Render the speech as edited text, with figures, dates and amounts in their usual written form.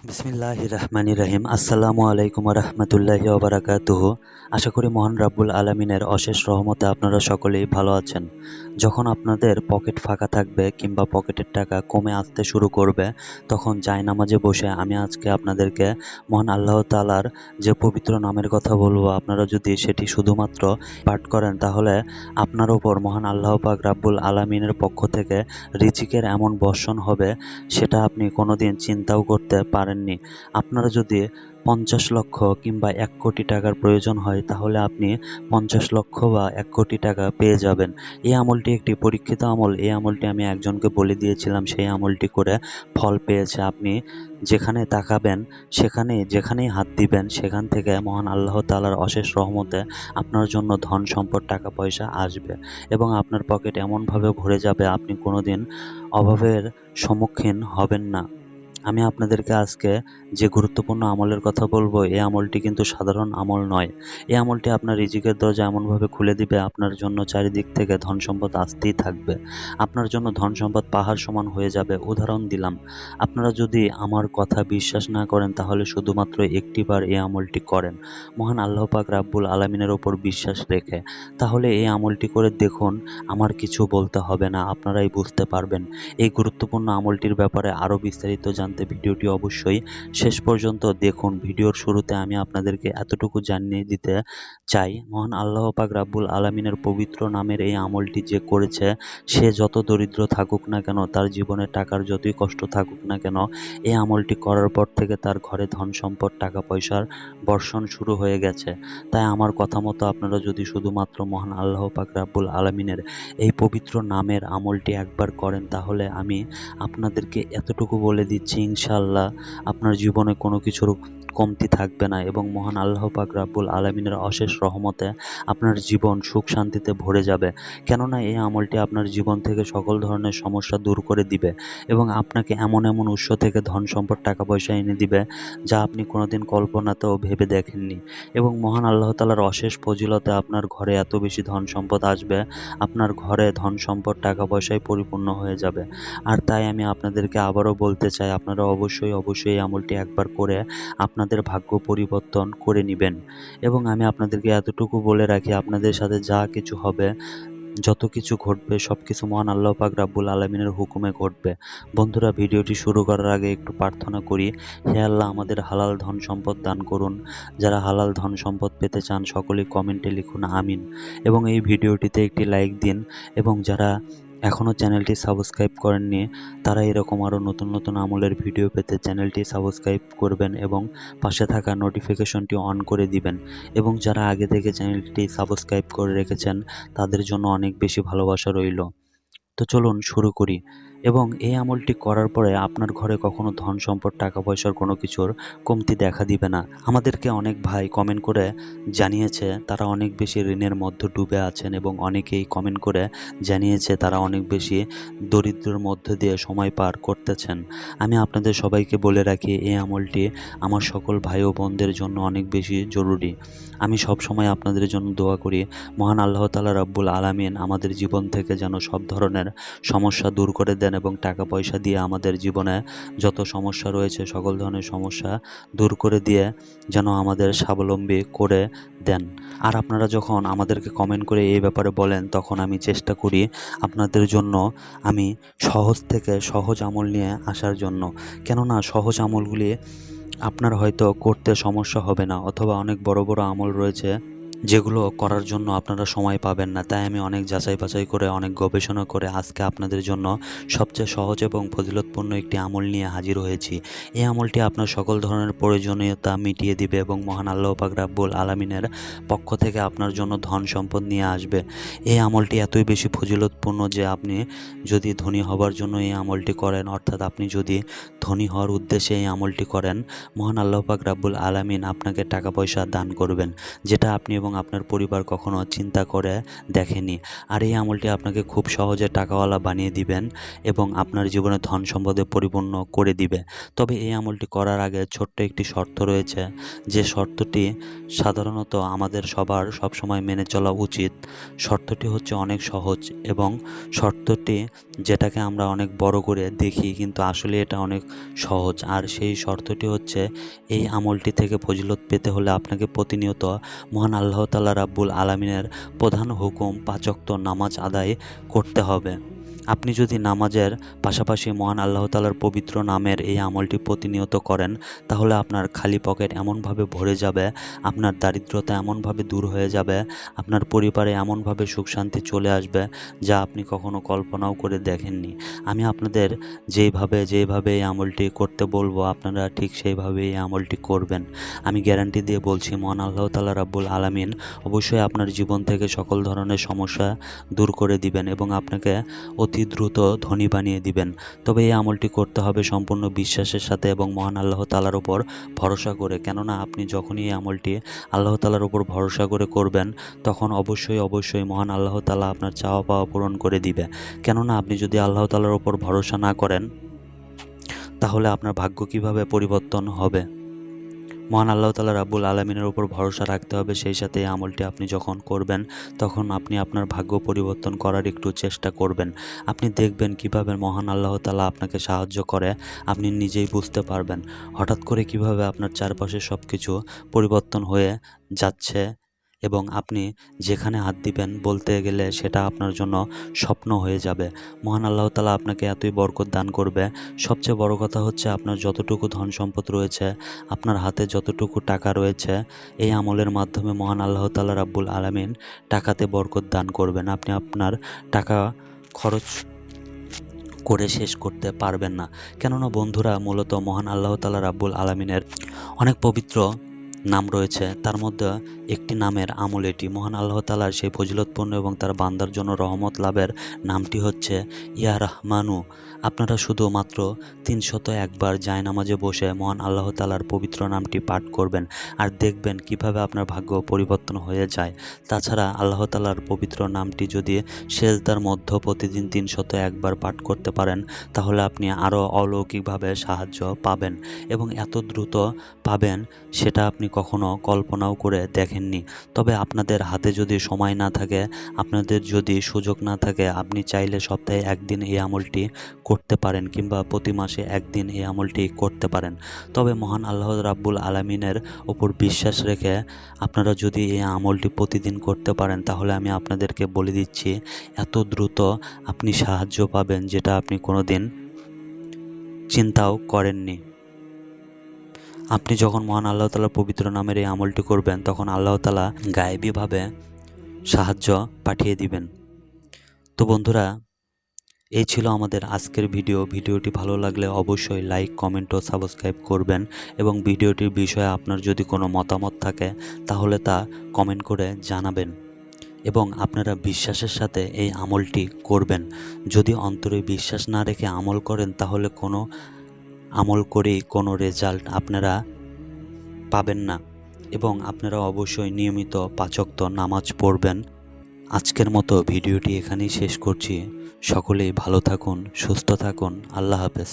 বিসমিল্লাহির রহমানির রহিম। আসসালামু আলাইকুম রহমতুল্লাহি ওবারাকাতুহু। আশা করি মহান রাব্বুল আলামিনের অশেষ রহমতে আপনারা সকলেই ভালো আছেন। যখন আপনাদের পকেট ফাঁকা থাকবে কিংবা পকেটের টাকা কমে আসতে শুরু করবে, তখন জায়নামাজে বসে আমি আজকে আপনাদেরকে মহান আল্লাহ তাআলার যে পবিত্র নামের কথা বলবো, আপনারা যদি সেটি শুধুমাত্র পাঠ করেন তাহলে আপনার ওপর মহান আল্লাহ পাক রাব্বুল আলামিনের পক্ষ থেকে রিজিকের এমন বর্ষণ হবে, সেটা আপনি কোনোদিন চিন্তাও করতে পারেননি। আপনারা যদি ৫০ লক্ষ কিংবা ১ কোটি টাকার প্রয়োজন হয়, তাহলে আপনি ৫০ লক্ষ বা ১ কোটি টাকা পেয়ে যাবেন। এই আমলটি একটি পরীক্ষিত আমল। এই আমলটি আমি একজনকে বলে দিয়েছিলাম, সেই আমলটি করে ফল পেয়েছে। আপনি যেখানে তাকাবেন, যেখানেই হাত দিবেন, সেখান থেকে মহান আল্লাহ তাআলার অশেষ রহমতে আপনার জন্য ধন সম্পদ টাকা পয়সা আসবে এবং আপনার পকেট এমনভাবে ভরে যাবে, আপনি কোনোদিন অভাবের সম্মুখীন হবেন না। আমি আপনাদেরকে আজকে যে গুরুত্বপূর্ণ আমলের কথা বলবো, এই আমলটি কিন্তু সাধারণ আমল নয়। এই আমলটি আপনার রিজিকের দরজা এমনভাবে খুলে দিবে, আপনার জন্য চারিদিক থেকে ধন সম্পদ আসতেই থাকবে। আপনার জন্য ধন সম্পদ পাহাড় সমান হয়ে যাবে। উদাহরণ দিলাম, আপনারা যদি আমার কথা বিশ্বাস না করেন, তাহলে শুধুমাত্র একটিবার এই আমলটি করেন, মহান আল্লাহ পাক রাব্বুল আলামিনের ওপর বিশ্বাস রেখে। তাহলে এই আমলটি করে দেখুন, আমার কিছু বলতে হবে না, আপনারাই বুঝতে পারবেন। এই গুরুত্বপূর্ণ আমলটির ব্যাপারে আরও বিস্তারিত জানতে ভিডিওটি অবশ্যই শেষ পর্যন্ত দেখুন। ভিডিওর শুরুতে আমি আপনাদেরকে এতটুকু জানিয়ে দিতে চাই, মহান আল্লাহ পাক রাব্বুল আলামিনের পবিত্র নামের এই আমলটি যে করেছে, সে যত দরিদ্র থাকুক না কেন, তার জীবনে টাকার যতই কষ্ট থাকুক না কেন, এই আমলটি করার পর থেকে তার ঘরে ধন সম্পদ টাকা পয়সার বর্ষণ শুরু হয়ে গেছে। তাই আমার কথা মতো আপনারা যদি শুধুমাত্র মহান আল্লাহ পাক রাব্বুল আলামিনের এই পবিত্র নামের আমলটি একবার করেন, তাহলে আমি আপনাদেরকে এতটুকু বলে দিচ্ছি, ইনশাআল্লাহ আপনার জীবনে কোনো কিছুর কমতি থাকবে না এবং মহান আল্লাহ পাক রাব্বুল আলামিনের অশেষ রহমতে আপনার জীবন সুখ শান্তিতে ভরে যাবে। কেননা এই আমলটি আপনার জীবন থেকে সকল ধরনের সমস্যা দূর করে দিবে এবং আপনাকে এমন এমন উৎস থেকে ধন সম্পদ টাকা পয়সা এনে দিবে, যা আপনি কোনোদিন কল্পনাতেও ভেবে দেখেননি। এবং মহান আল্লাহ তাআলার অশেষ ফজিলতে আপনার ঘরে এত বেশি ধন সম্পদ আসবে, আপনার ঘরে ধন সম্পদ টাকা পয়সায় পরিপূর্ণ হয়ে যাবে। আর তাই আমি আপনাদেরকে আবারও বলতে চাই, আপনারা অবশ্যই এই আমলটি একবার করে আপনাদের ভাগ্য পরিবর্তন করে নেবেন। এবং আমি আপনাদেরকে এতটুকু বলে রাখি, আপনাদের সাথে যা কিছু হবে, যত কিছু ঘটবে, সব কিছু মহান আল্লাহ পাক রাব্বুল আলামিনের হুকুমে ঘটবে। বন্ধুরা, ভিডিওটি শুরু করার আগে একটু প্রার্থনা করি। হে আল্লাহ, আমাদের হালাল ধন সম্পদ দান করুন। যারা হালাল ধন সম্পদ পেতে চান, সকলেই কমেন্টে লিখুন আমিন এবং এই ভিডিওটিতে একটি লাইক দিন। এবং যারা এখনও চ্যানেলটি সাবস্ক্রাইব করেননি, তারা এরকম আরও নতুন নতুন আমলের ভিডিও পেতে চ্যানেলটি সাবস্ক্রাইব করবেন এবং পাশে থাকা নোটিফিকেশনটি অন করে দিবেন। এবং যারা আগে থেকে চ্যানেলটি সাবস্ক্রাইব করে রেখেছেন, তাদের জন্য অনেক বেশি ভালোবাসা রইল। তো চলুন শুরু করি। এবং এই আমলটি করার পরে আপনার ঘরে কখনো ধন সম্পদ টাকা পয়সার কোনো কিছুর কমতি দেখা দিবে না। আমাদেরকে অনেক ভাই কমেন্ট করে জানিয়েছে তারা অনেক বেশি ঋণের মধ্যে ডুবে আছেন এবং অনেকেই কমেন্ট করে জানিয়েছে তারা অনেক বেশি দরিদ্রের মধ্যে দিয়ে সময় পার করতেছেন। আমি আপনাদের সবাইকে বলে রাখি, এই আমলটি আমার সকল ভাই ও বোনদের জন্য অনেক বেশি জরুরি। আমি সব সময় আপনাদের জন্য দোয়া করি, মহান আল্লাহ তাআলা রাব্বুল আলামিন আমাদের জীবন থেকে যেন সব ধরনের সমস্যা দূর করে দেন এবং টাকা পয়সা দিয়ে আমাদের জীবনে যত সমস্যা রয়েছে, সকল ধরনের সমস্যা দূর করে দিয়ে যেন আমাদের স্বাবলম্বী করে দেন। আর আপনারা যখন আমাদেরকে কমেন্ট করে এই ব্যাপারে বলেন, তখন আমি চেষ্টা করি আপনাদের জন্য আমি সহজ থেকে সহজ আমল নিয়ে আসার জন্য। কেননা সহজ আমলগুলি আপনার হয়তো করতে সমস্যা হবে না, অথবা অনেক বড় বড় আমল রয়েছে যেগুলো করার জন্য আপনারা সময় পাবেন না। তাই আমি অনেক যাচাই বাছাই করে, অনেক গবেষণা করে আজকে আপনাদের জন্য সবচেয়ে সহজ এবং ফজিলতপূর্ণ একটি আমল নিয়ে হাজির হয়েছি। এই আমলটি আপনার সকল ধরনের প্রয়োজনীয়তা মিটিয়ে দিবে এবং মহান আল্লাহ পাক রাব্বুল আলামিনের পক্ষ থেকে আপনার জন্য ধন সম্পদ নিয়ে আসবে। এই আমলটি এতই বেশি ফজিলতপূর্ণ যে আপনি যদি ধনী হবার জন্য এই আমলটি করেন, অর্থাৎ আপনি যদি ধনী হওয়ার উদ্দেশ্যে এই আমলটি করেন, মহান আল্লাহ পাক রাব্বুল আলামিন আপনাকে টাকা পয়সা দান করবেন, যেটা আপনি এবং এবং আপনার পরিবার কখনো চিন্তা করে দেখেনি। আর এই আমলটি আপনাকে খুব সহজে টাকাওয়ালা বানিয়ে দিবেন এবং আপনার জীবনে ধন সম্পদে পরিপূর্ণ করে দিবে। তবে এই আমলটি করার আগে ছোট্ট একটি শর্ত রয়েছে, যে শর্তটি সাধারণত আমাদের সবার সবসময় মেনে চলা উচিত। শর্তটি হচ্ছে অনেক সহজ এবং শর্তটি যেটাকে আমরা অনেক বড় করে দেখি, কিন্তু আসলে এটা অনেক সহজ। আর সেই শর্তটি হচ্ছে, এই আমলটি থেকে ফজিলত পেতে হলে আপনাকে প্রতিনিয়ত মহান আল্লাহ তাআলা রাব্বুল আলামিনের প্রধান হুকুম 5 ওয়াক্ত নামাজ আদায় করতে হবে। আপনি যদি নামাজের পাশাপাশি মহান আল্লাহ তাআলার পবিত্র নামের এই আমলটি প্রতিনিয়ত করেন, তাহলে আপনার খালি পকেট এমনভাবে ভরে যাবে, আপনার দারিদ্রতা এমনভাবে দূর হয়ে যাবে, আপনার পরিবারে এমনভাবে সুখ শান্তি চলে আসবে যা আপনি কখনো কল্পনাও করে দেখেননি। আমি আপনাদের যেইভাবে এই আমলটি করতে বলবো, আপনারা ঠিক সেইভাবে এই আমলটি করবেন। আমি গ্যারান্টি দিয়ে বলছি, মহান আল্লাহ তাআলা রাব্বুল আলামিন অবশ্যই আপনার জীবন থেকে সকল ধরনের সমস্যা দূর করে দিবেন এবং আপনাকে অতি দ্রুত ধনী বানিয়ে দিবেন। তবে এই আমলটি করতে হবে সম্পূর্ণ বিশ্বাসের সাথে এবং মহান আল্লাহ তাআলার উপর ভরসা করে। কেননা আপনি যখনই এই আমলটি আল্লাহ তাআলার উপর ভরসা করে করবেন, তখন অবশ্যই মহান আল্লাহ তাআলা আপনার চাওয়া পাওয়া পূরণ করে দিবে। কেননা আপনি যদি আল্লাহ তাআলার উপর ভরসা না করেন, তাহলে আপনার ভাগ্য কিভাবে পরিবর্তন হবে? মহান আল্লাহ তাআলা রাব্বুল আলামিনের উপর ভরসা রাখতে হবে। সেই সাথে এই আমলটি আপনি যখন করবেন, তখন আপনি আপনার ভাগ্য পরিবর্তন করার একটু চেষ্টা করবেন। আপনি দেখবেন কিভাবে মহান আল্লাহ তাআলা আপনাকে সাহায্য করে, আপনি নিজেই বুঝতে পারবেন। হঠাৎ করে কিভাবে আপনার চারপাশে সব কিছু পরিবর্তন হয়ে যাচ্ছে এবং আপনি যেখানে হাত দিবেন বলতে গেলে সেটা আপনার জন্য স্বপ্ন হয়ে যাবে। মহান আল্লাহ তাআলা আপনাকে এতই বরকত দান করবে। সবচেয়ে বড় কথা হচ্ছে, আপনার যতটুকু ধন সম্পদ রয়েছে, আপনার হাতে যতটুকু টাকা রয়েছে, এই আমলের মাধ্যমে মহান আল্লাহ তাআলা রাব্বুল আলামিন টাকাতে বরকত দান করবেন। আপনি আপনার টাকা খরচ করে শেষ করতে পারবেন না। কেননা বন্ধুরা, মূলত মহান আল্লাহ তাআলা রাব্বুল আলামিনের অনেক পবিত্র নাম রয়েছে, তার মধ্যে একটি নামের আমল এটি। মহান আল্লাহ তাআলার সেই ফজিলতপূর্ণ এবং তার বান্দার জন্য রহমত লাভের নামটি হচ্ছে ইয়া রহমানু। আপনারা শুধুমাত্র 301 বার জায়নামাজে বসে মহান আল্লাহ তাআলার পবিত্র নামটি পাঠ করবেন, আর দেখবেন কিভাবে আপনার ভাগ্য পরিবর্তন হয়ে যায়। তাছাড়া আল্লাহ তাআলার পবিত্র নামটি যদি সেজদার মধ্যে প্রতিদিন 301 বার পাঠ করতে পারেন, তাহলে আপনি আরও অলৌকিকভাবে সাহায্য পাবেন এবং এত দ্রুত পাবেন সেটা আপনি কখনো কল্পনাও করে দেখেননি। তবে আপনাদের হাতে যদি সময় না থাকে, আপনাদের যদি সুযোগ না থাকে, আপনি চাইলে সপ্তাহে একদিন এই আমলটি করতে পারেন কিংবা প্রতি মাসে একদিন এই আমলটি করতে পারেন। তবে মহান আল্লাহ রাব্বুল আলামিনের ওপর বিশ্বাস রেখে আপনারা যদি এই আমলটি প্রতিদিন করতে পারেন, তাহলে আমি আপনাদেরকে বলে দিচ্ছি, এত দ্রুত আপনি সাহায্য পাবেন যেটা আপনি কোনোদিন চিন্তাও করেননি। আপনি যখন মহান আল্লাহ তাআলার পবিত্র নামের এই আমলটি করবেন, তখন আল্লাহ তাআলা গায়েবীভাবে সাহায্য পাঠিয়ে দিবেন। তো বন্ধুরা, এই ছিল আমাদের আজকের ভিডিওটি ভালো লাগলে অবশ্যই লাইক, কমেন্ট ও সাবস্ক্রাইব করবেন এবং ভিডিওটির বিষয়ে আপনার যদি কোনো মতামত থাকে, তাহলে তা কমেন্ট করে জানাবেন এবং আপনারা বিশ্বাসের সাথে এই আমলটি করবেন। যদি অন্তরে বিশ্বাস না রেখে আমল করেন, তাহলে কোনো আমল করেই কোনো রেজাল্ট আপনারা পাবেন না এবং আপনারা অবশ্যই নিয়মিত 5 ওয়াক্ত নামাজ পড়বেন। আজকের মতো ভিডিওটি এখানেই শেষ করছি। সকলেই ভালো থাকুন, সুস্থ থাকুন। আল্লাহ হাফেজ।